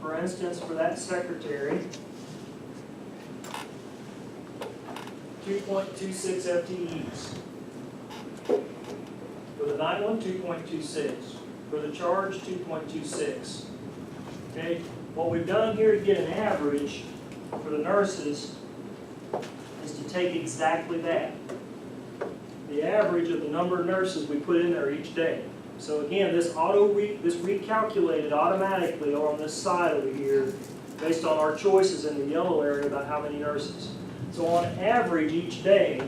for instance, for that secretary, 2.26 FTEs. For the night one, 2.26. For the charge, 2.26. Okay, what we've done here to get an average for the nurses is to take exactly that. The average of the number of nurses we put in there each day. So again, this recalculated automatically on this side over here based on our choices in the yellow area about how many nurses. So on average each day,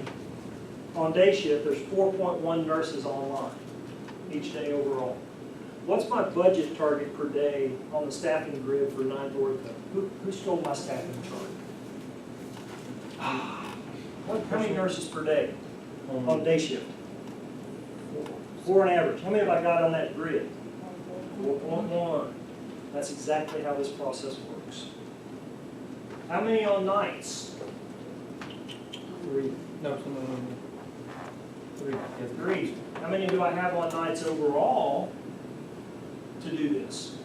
on day shift, there's 4.1 nurses online each day overall. What's my budget target per day on the staffing grid for 9th Ortho? Who stole my staffing chart? How many nurses per day on day shift? 4 on average. How many have I got on that grid? 4.1. That's exactly how this process works. How many on nights? 3. No, 3. 3. How many do I have on nights overall to do this?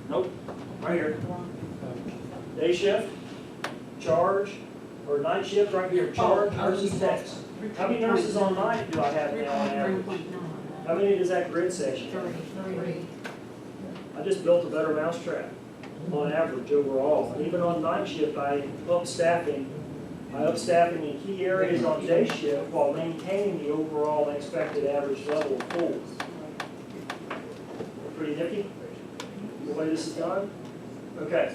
Nope. Right here. Day shift, charge, or night shift right here. Charge, nurses, text. How many nurses on night do I have now on average? How many does that grid section have? 3. I just built a better mousetrap on average overall. And even on night shift, I up staffing in key areas on day shift while maintaining the overall expected average level of pools. Pretty nifty? The way this is done? Okay.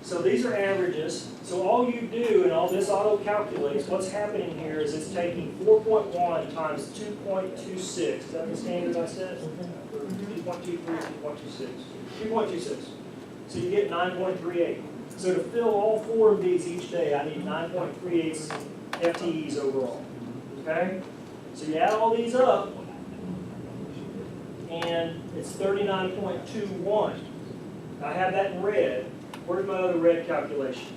So these are averages. So all you do, and all this auto calculates, what's happening here is it's taking 4.1 times 2.26. Is that the standard I said? 2.23, 2.26. 2.26. So you get 9.38. So to fill all 4 of these each day, I need 9.38 FTEs overall. Okay? So you add all these up, and it's 39.21. I have that in red. Where's my other red calculation?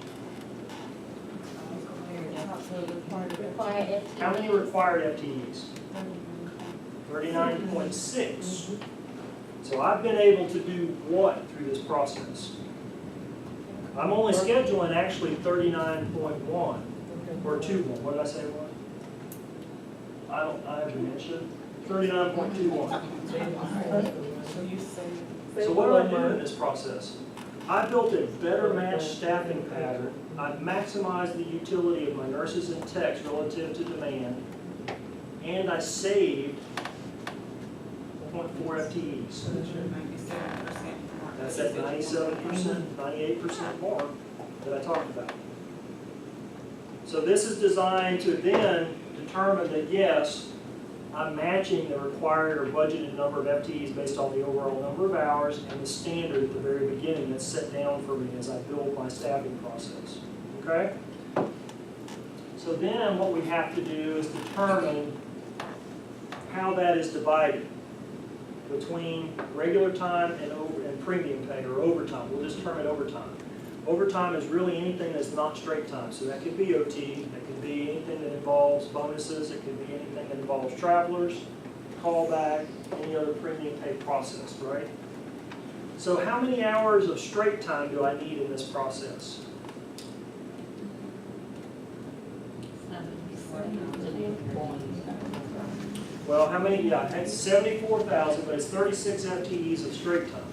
How many required FTEs? 39.6. So I've been able to do what through this process? I'm only scheduling actually 39.1 or 21. What did I say it was? I have dementia. 39.21. So what do I do in this process? I built a better matched staffing pattern. I've maximized the utility of my nurses and techs relative to demand, and I saved 0.4 FTEs. That's that 97%, 98% mark that I talked about. So this is designed to then determine that yes, I'm matching the required or budgeted number of FTEs based on the overall number of hours and the standard at the very beginning that's set down for me as I build my staffing process. Okay? So then what we have to do is determine how that is divided between regular time and premium pay or overtime. We'll just term it overtime. Overtime is really anything that's not straight time. So that could be OT, that could be anything that involves bonuses, it could be anything that involves travelers, callback, any other premium pay process, right? So how many hours of straight time do I need in this process? Well, how many? Yeah, it's 74,000, but it's 36 FTEs of straight time.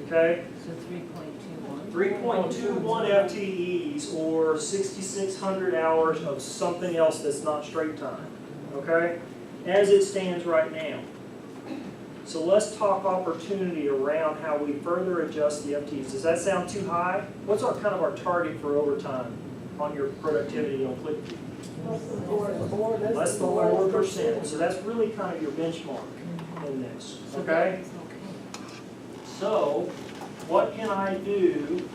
Okay? So 3.21. 3.21 FTEs or 6,600 hours of something else that's not straight time. Okay? As it stands right now. So let's talk opportunity around how we further adjust the FTEs. Does that sound too high? What's our kind of our target for overtime on your productivity on ClickView? Less than 4%. So that's really kind of your benchmark in this. Okay? So what can I do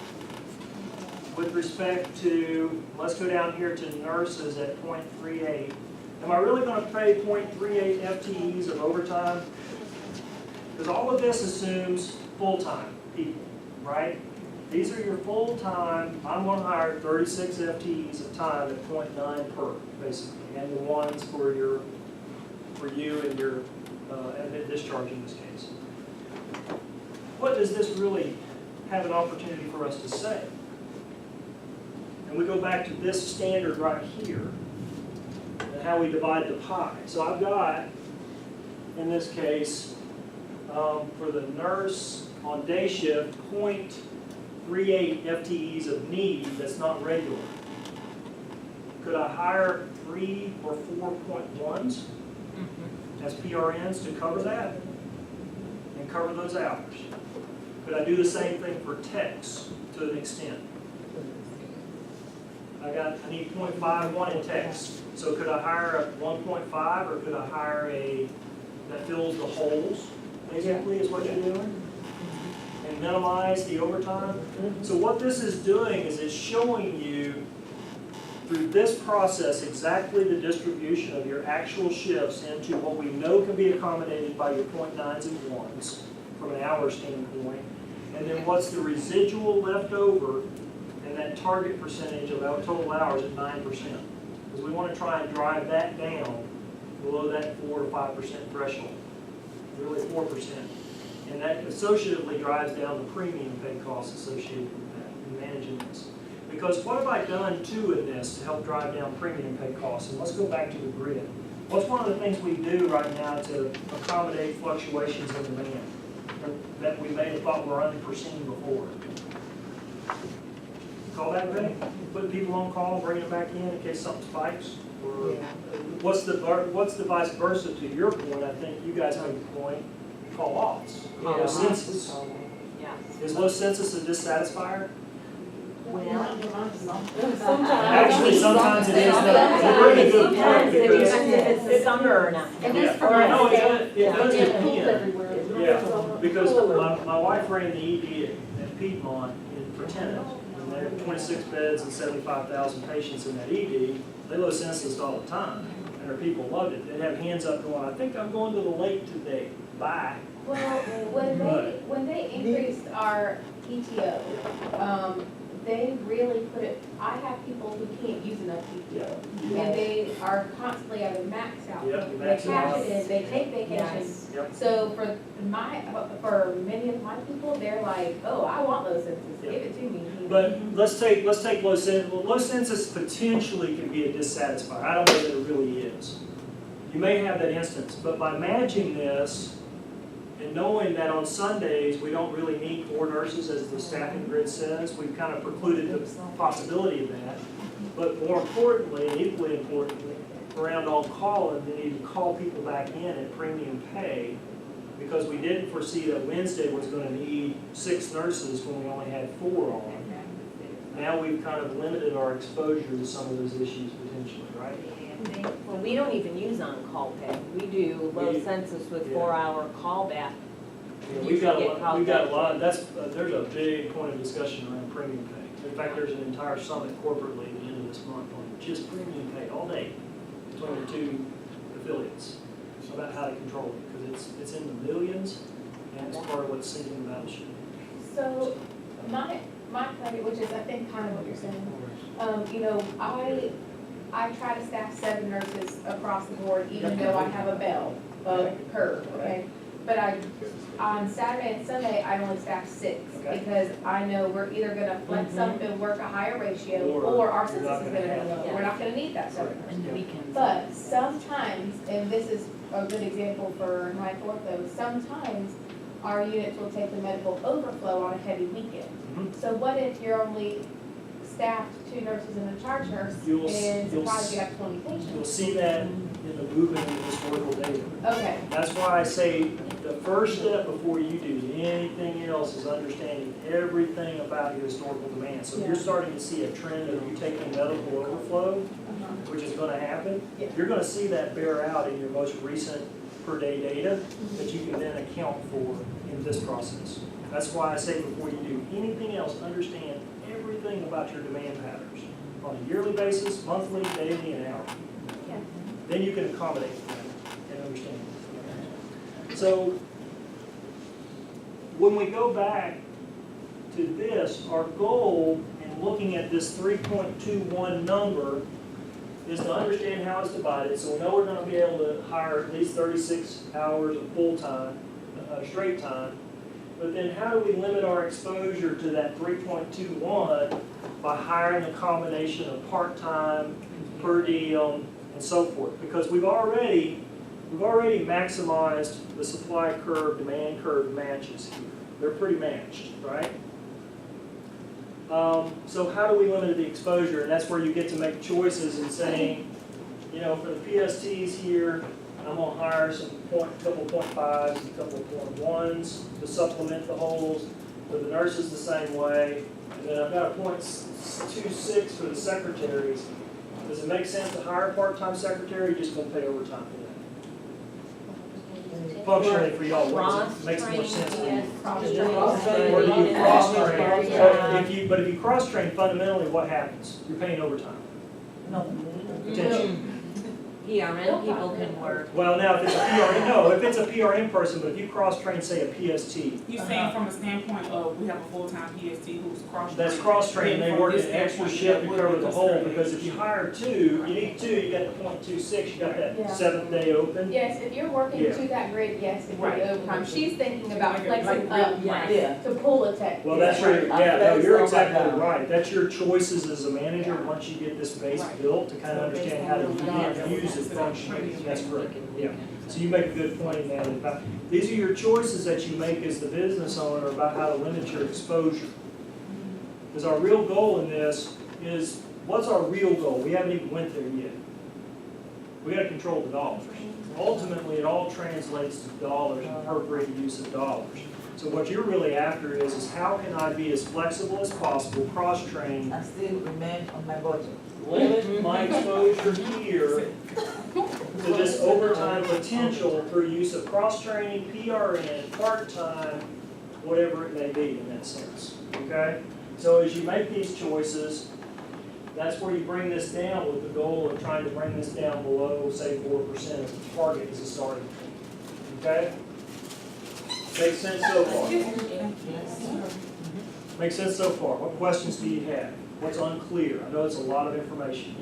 with respect to, let's go down here to nurses at 0.38. Am I really going to pay 0.38 FTEs of overtime? Because all of this assumes full-time people, right? These are your full-time. I'm going to hire 36 FTEs of time at 0.9 per, basically, and the ones for you and your admit discharge in this case. what does this really have an opportunity for us to say? And we go back to this standard right here, and how we divide the pie. So I've got, in this case, for the nurse on day shift, 0.38 FTEs of need that's not regular. Could I hire 3 or 4.1s as PRNs to cover that and cover those hours? Could I do the same thing for techs to an extent? I need 0.51 in techs. So could I hire a 1.5 or could I hire a that fills the holes, basically, is what you're doing? And minimize the overtime? So what this is doing is it's showing you through this process exactly the distribution of your actual shifts into what we know can be accommodated by your 0.9s and 1s from an hour standpoint. And then what's the residual left over and that target percentage of our total hours at 9%. Because we want to try and drive that down below that 4 to 5% threshold, really 4%. And that associatively drives down the premium pay costs associated with that in managing this. Because what have I done too in this to help drive down premium pay costs? And let's go back to the grid. What's one of the things we do right now to accommodate fluctuations in demand that we may have thought were unforeseen before? Call that ready? Put people on call, bring them back in case something spikes? Or what's the vice versa to your point? I think you guys made the point, call offs. Low census. Is low census a dissatisfier? Actually, sometimes it is. You're bringing a good point because. If it's summer or not. No, it does depend. Yeah, because my wife ran the ED at Piedmont for tenant. And they have 26 beds and 75,000 patients in that ED. They low census all the time, and our people loved it. They'd have hands up going, I think I'm going to the lake today. Bye. Well, when they increased our PTO, they really put it, I have people who can't use enough PTO. And they are constantly at a max out. Yep, They max cash out. it in, they take vacations. Yep. So for many of my people, they're like, oh, I want low census, give Yep. it to me. But let's take low census. Well, low census potentially can be a dissatisfier. I don't know that it really is. You may have that instance, but by managing this and knowing that on Sundays we don't really need 4 nurses as the staffing grid says, we've kind of precluded the possibility of that. But more importantly, and equally importantly, around on call, and then you call people back in at premium pay, because we didn't foresee that Wednesday was going to need 6 nurses when we only had 4 on. Now we've kind of limited our exposure to some of those issues potentially, right? Well, we don't even use on-call pay. We do low census with 4-hour callback. Yeah, we've got a lot, there's a big point of discussion around premium pay. In fact, there's an entire summit corporately at the end of this month on just premium pay all day between the 2 affiliates about how to control it, because it's in the millions and it's part of what's sinking the battleship. So my credit, which is I think kind of what you're saying, you know, I try to staff 7 nurses across the board, even though I have a bell curve, okay? But on Saturday and Sunday, I only staff 6, Okay. because I know we're either gonna flex up and work a higher ratio, Or or our you're census not is gonna gonna have be low. that. We're not gonna need that 7 nurses. And the weekends. But sometimes, and this is a good example for Ninth Ortho, sometimes our units will take the medical overflow on a heavy weekend. Mhm. So what if you're only staffed 2 nurses and a charge nurse, You'll and you'll surprised you have 20 You'll patients? see that in the movement of historical data. Okay, That's why I say the first step before you do anything else is understanding everything about your historical demand. So if you're starting to see a trend of you taking medical overflow, which is gonna happen, Yeah. you're gonna see that bear out in your most recent per day data that you can then account for in this process. That's why I say before you do anything else, understand everything about your demand patterns on a yearly basis, monthly, daily, and hourly. Yeah. Then you can accommodate that and understand. So when we go back to this, our goal in looking at this 3.21 number is to understand how it's divided. So we know we're going to be able to hire at least 36 hours of full-time, straight time. but then how do we limit our exposure to that 3.21 by hiring a combination of part-time, per diem, and so forth? Because we've already maximized the supply curve, demand curve matches here. They're pretty matched, right? So how do we limit the exposure? And that's where you get to make choices and saying, you know, for the PSTs here, I'm gonna hire some couple point fives, a couple point ones to supplement the holes. For the nurses, the same way. And then I've got a 0.26 for the secretaries. Does it make sense to hire a part-time secretary, or just gonna pay overtime for that? Functionally for y'all, what does it makes more sense for you? Or do you cross-train? But if you cross-train, fundamentally, what happens? You're paying overtime, potentially. PRN people can work. Well, now, if it's a PRN, no, if it's a PRN person, but if you cross-train, say, a PST, You're saying from a standpoint of, we have a full-time PST who's cross-trained. that's cross-trained, they Then work from an this extra standpoint, shift to that cover would the be hole, considered because if you hire two, you need two, you got the 0.26, you got Yeah. that 7th day open. Yes, if you're working Yeah. to that grid, yes, if you're Right. overtime. She's thinking about Like flexing real- up Yeah. to pull a tech. Well, that's right. your, yeah, no, you're That's all I exactly got. right, that's your choices as a manager, once you get this base Right. built, to kind of understand how to use it functionally, that's correct, yeah. So you make a good point in that, about, these are your choices that you make as the business owner about how to limit your exposure. Because our real goal in this is, what's our real goal? We haven't even went there yet. We gotta control the dollars. Ultimately, it all translates to dollars and appropriate use of dollars. So what you're really after is how can I be as flexible as possible, cross-train, I still remain on my budget. limit my exposure here to this overtime potential through use of cross-training, PRN, part-time, whatever it may be in that sense, okay? So as you make these choices, that's where you bring this down with the goal of trying to bring this down below, say, 4% of the target as a starting point, okay? Makes sense so far? Makes sense so far? What questions do you have? What's unclear? I know it's a lot of information.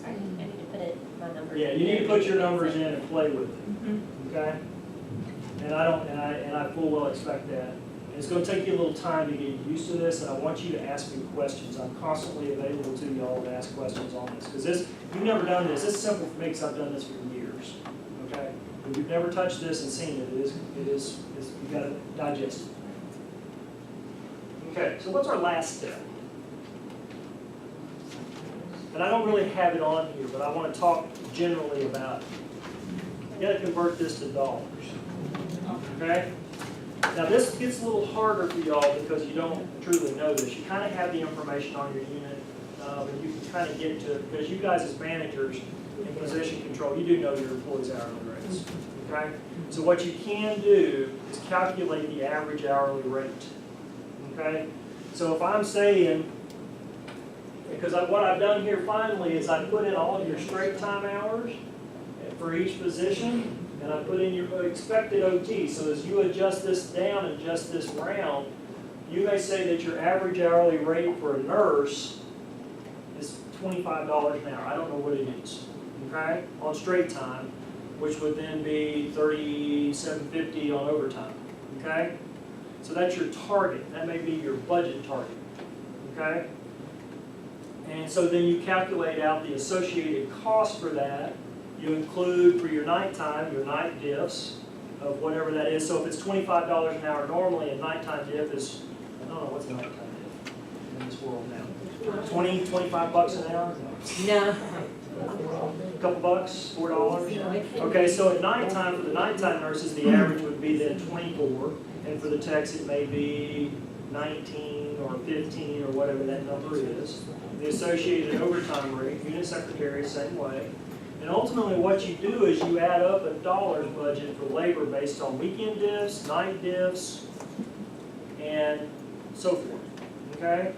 I need to put my numbers. Yeah, you need to put your numbers in and play with it, okay? And I full well expect that. And it's gonna take you a little time to get used to this, and I want you to ask me questions. I'm constantly available to y'all to ask questions on this, because this, you've never done this. This is simple for me, because I've done this for years, okay? If you've never touched this and seen it, you've gotta digest it. Okay, so what's our last step? And I don't really have it on here, but I want to talk generally about it. You gotta convert this to dollars, okay? Now this gets a little harder for y'all because you don't truly know this. You kind of have the information on your unit, and you can kind of get to it, because you guys as managers in position control, you do know your employees' hourly rates, okay? So what you can do is calculate the average hourly rate, okay? So if I'm saying, because what I've done here finally is I put in all of your straight time hours for each position, and I put in your expected OT. So as you adjust this down and adjust this round, you may say that your average hourly rate for a nurse is $25 an hour. I don't know what it is, okay, on straight time, which would then be $37.50 on overtime, okay? So that's your target. That may be your budget target, okay? And so then you calculate out the associated cost for that. You include for your nighttime, your night diffs of whatever that is. So if it's $25 an hour normally, a nighttime diff is, I don't know, what's a nighttime diff in this world now? 20, 25 bucks an hour? No. A couple bucks, $4? Okay, so at nighttime, for the nighttime nurses, the average would be then 24, and for the techs, it may be 19 or 15 or whatever that number is. The associated overtime rate, unit secretary, same way. And ultimately what you do is you add up a dollars budget for labor based on weekend diffs, night diffs, and so forth, okay?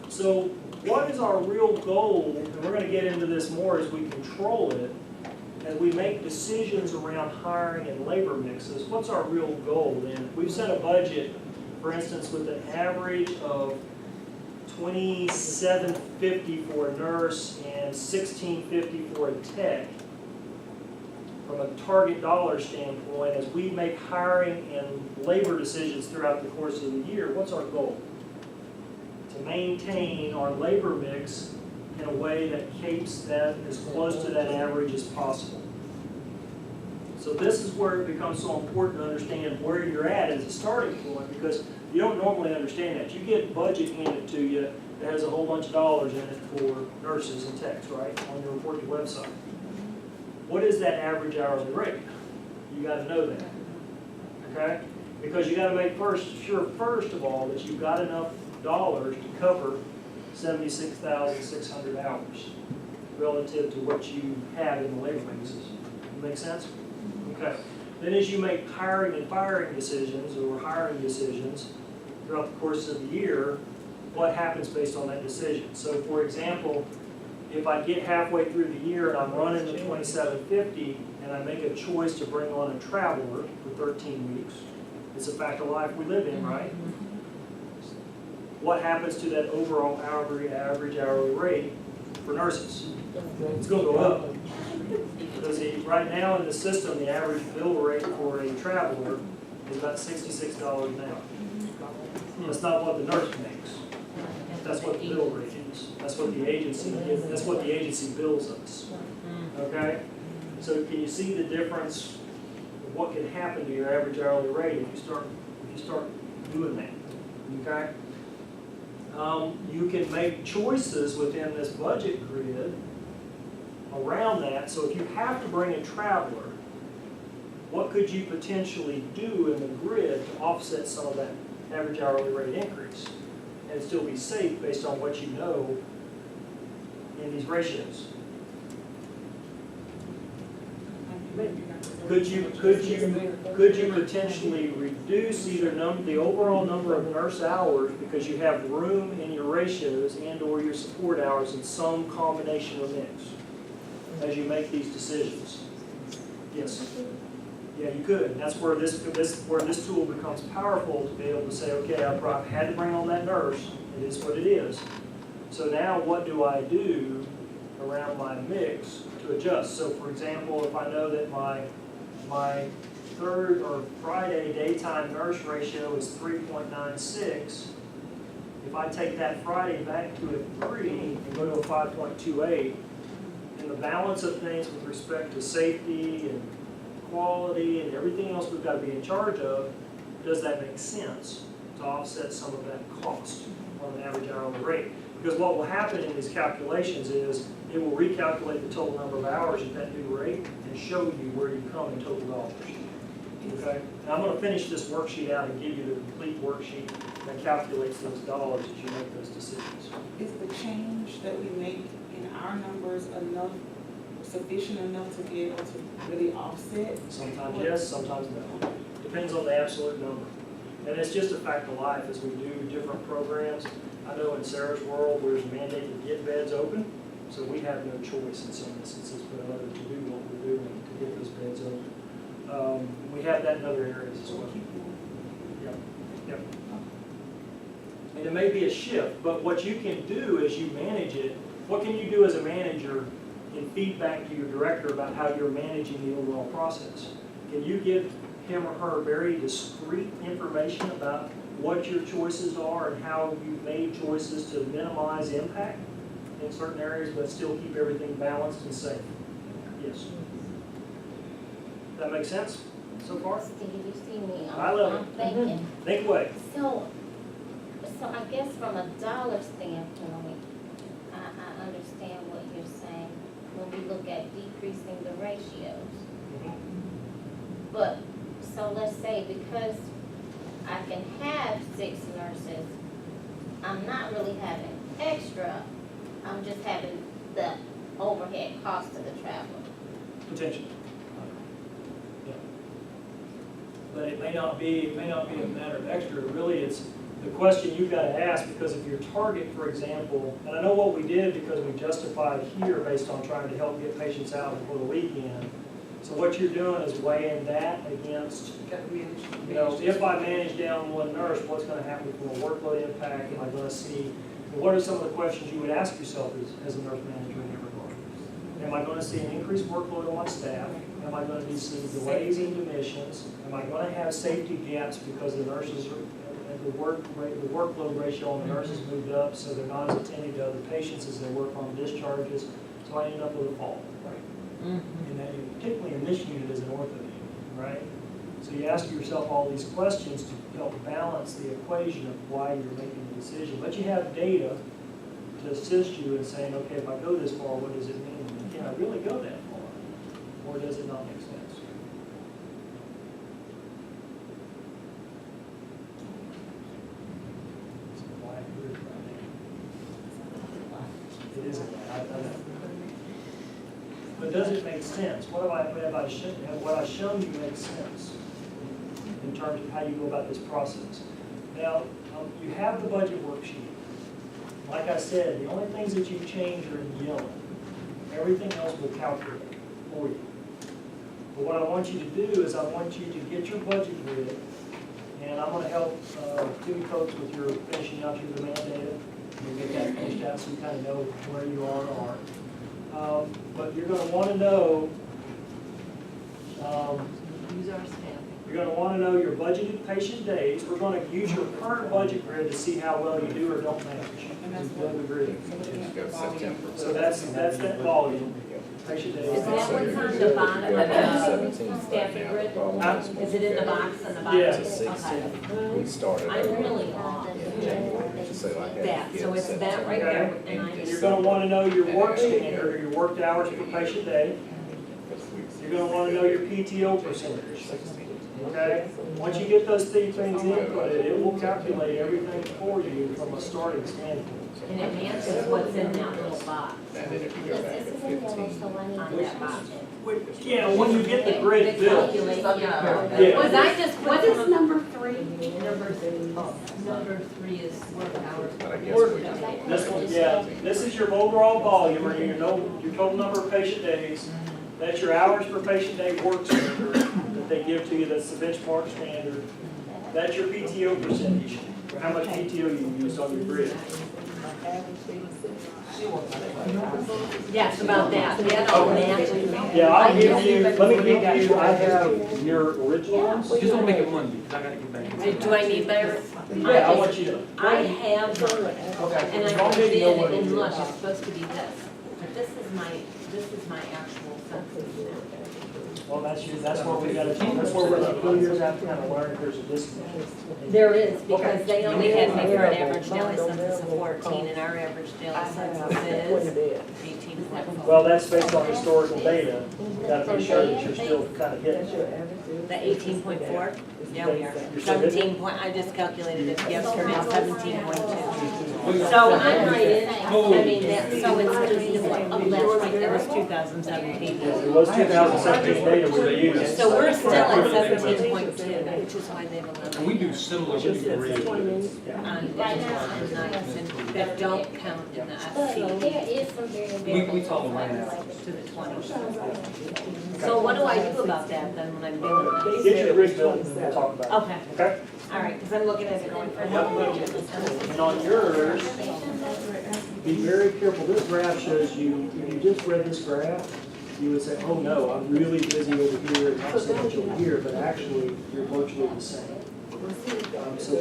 So what is our real goal, and we're gonna get into this more as we control it, as we make decisions around hiring and labor mixes, what's our real goal then? We've set a budget, for instance, with an average of $27.50 for a nurse and $16.50 for a tech. from a target dollar standpoint, as we make hiring and labor decisions throughout the course of the year, what's our goal? To maintain our labor mix in a way that keeps that as close to that average as possible. So this is where it becomes so important to understand where you're at as a starting point, because you don't normally understand that. You get budget handed to you that has a whole bunch of dollars in it for nurses and techs, right, on your reporting website. What is that average hourly rate? You gotta know that, okay? Because you gotta make sure first of all, that you've got enough dollars to cover 76,600 hours relative to what you have in the labor mixes. Make sense? Okay. Then as you make hiring and firing decisions, or hiring decisions throughout the course of the year, what happens based on that decision? So for example, if I get halfway through the year and I'm running the 2750 and I make a choice to bring on a traveler for 13 weeks, it's a fact of life we live in, right? What happens to that overall average hourly rate for nurses? It's going to go up. Because right now in the system, the average bill rate for a traveler is about $66 an hour. That's not what the nurse makes. That's what the bill rate is. That's what the agency gives. That's what the agency bills us. Okay? So can you see the difference of what can happen to your average hourly rate if you start doing that? Okay? You can make choices within this budget grid around that. So if you have to bring a traveler, what could you potentially do in the grid to offset some of that average hourly rate increase and still be safe based on what you know in these ratios? Could you potentially reduce either the overall number of nurse hours because you have room in your ratios and/or your support hours in some combination or mix as you make these decisions? Yes. Yeah, you could. That's where this tool becomes powerful, to be able to say, okay, I had to bring on that nurse. It is what it is. So now what do I do around my mix to adjust? So for example, if I know that my third or Friday daytime nurse ratio is 3.96, if I take that Friday back to a 3 and go to a 5.28, and the balance of things with respect to safety and quality and everything else we've got to be in charge of, does that make sense to offset some of that cost on an average hourly rate? Because what will happen in these calculations is it will recalculate the total number of hours at that new rate and show you where you come in total dollars. Okay? Now I'm going to finish this worksheet out and give you the complete worksheet that calculates those dollars as you make those decisions. Is the change that we make in our numbers sufficient enough to be able to really offset? Sometimes yes, sometimes no. Depends on the absolute number. And it's just a fact of life as we do different programs. I know in Sarah's world, there's a mandate to get beds open, so we have no choice in some instances but other to do what we're doing to get those beds open. We have that in other areas as well. Yep. Yep. And it may be a shift, but what you can do as you manage it, what can you do as a manager in feedback to your director about how you're managing the overall process? Can you give him or her very discrete information about what your choices are and how you've made choices to minimize impact in certain areas but still keep everything balanced and safe? Yes. That make sense so far? Steve, you see me, I love I'm thinking. Think away. So I guess from a dollar standpoint, I understand what you're saying when we look at decreasing the ratios. But, so let's say because I can have 6 nurses, I'm not really having extra, I'm just having the overhead cost of the traveler. Potentially. Yeah. But it may not be a matter of extra. Really, it's the question you've got to ask, because if your target, for example, and I know what we did because we justified here based on trying to help get patients out before the weekend. So what you're doing is weighing that against, you know, if I manage down one nurse, what's going to happen from a workload impact? Am I going to see, what are some of the questions you would ask yourself as a nurse manager in that regard? Am I going to see an increased workload on my staff? Am I gonna be seeing delays in admissions? Am I gonna have safety gaps because the nurses are, and the workload ratio on the nurses moved up, so they're not as attentive to other patients as they work on discharges, so I end up with a fault. And that, particularly in this unit as an ortho unit, right? So you ask yourself all these questions to help balance the equation of why you're making the decision. But you have data to assist you in saying, okay, if I go this far, what does it mean? And can I really go that far? Or does it not make sense? It's a quiet group right now. It is a quiet, I know. But does it make sense? What I shown you makes sense in terms of how you go about this process. Now, you have the budget worksheet. Like I said, the only things that you change are in yellow. Everything else will calculate for you. But what I want you to do is I want you to get your budget grid, and I'm gonna help two folks with your finishing out your demand data. You'll get that finished out so you kind of know where you are or aren't. But you're gonna wanna know, Use our staff. you're gonna wanna know your budgeted patient days. We're gonna use your current budget grid to see how well you do or don't match. And that's Build the grid. what. So that's that volume, patient days. Is that what's on the bottom of the staffing grid? Is it in the box on the bottom? Yeah. Okay. We started. I'm really off. That, so it's that right there, Okay, and I and just. you're gonna wanna know your work standard, or your worked hours per patient day. You're gonna wanna know your PTO percentage, okay? Once you get those three things inputted, it will calculate everything for you from a starting standpoint. And it matches what's in that little box. And then if you go back to 15. On that box. Yeah, when you get the grid The built. calculation. Yeah. Was I just, What is number 3? Number 3 is work hours. But I guess we just. This one, yeah, this is your overall volume, or your total number of patient days. That's your hours per patient day work standard that they give to you, that's the benchmark standard. That's your PTO percentage, or how much PTO you use on your grid. Yes, about that, that all matches. Yeah, I'll give you, let me give you, I have your original ones. Just don't make it Monday, 'cause I gotta get back. Do I need better? Yeah, I want you to. I have them, Okay. and As I long as put you know in, what it and look, is. it's supposed to be this. But this is my actual census. Well, that's where we gotta, that's where we're like 2 years after kind of learn there's a disconnect. There is, because they only had me for an average daily census of 14, and our average daily census is 18.4. Well, that's based on historical data. We gotta make sure that you're still kind of hitting it. The 18.4? Yeah, we are. 17 point, I just calculated it yesterday, 17.2. So I'm right in, I mean, so it's kind of like, oh, that's right, that was 2017. It was 2017 data we were using. So we're still at 17.2, which is why they've allowed. And we do similar with the grid. On nights and that don't count in the But there is some variability. We told them right now. to the 20. So what do I do about that then when I'm doing Get this? your grid built and we'll talk about Okay, it. Okay? all right, because I'm looking at it going for And on yours, be very careful. This graph shows you, if you just read this graph, you would say, oh no, I'm really busy over here and not so much over here, but actually, you're virtually the same. So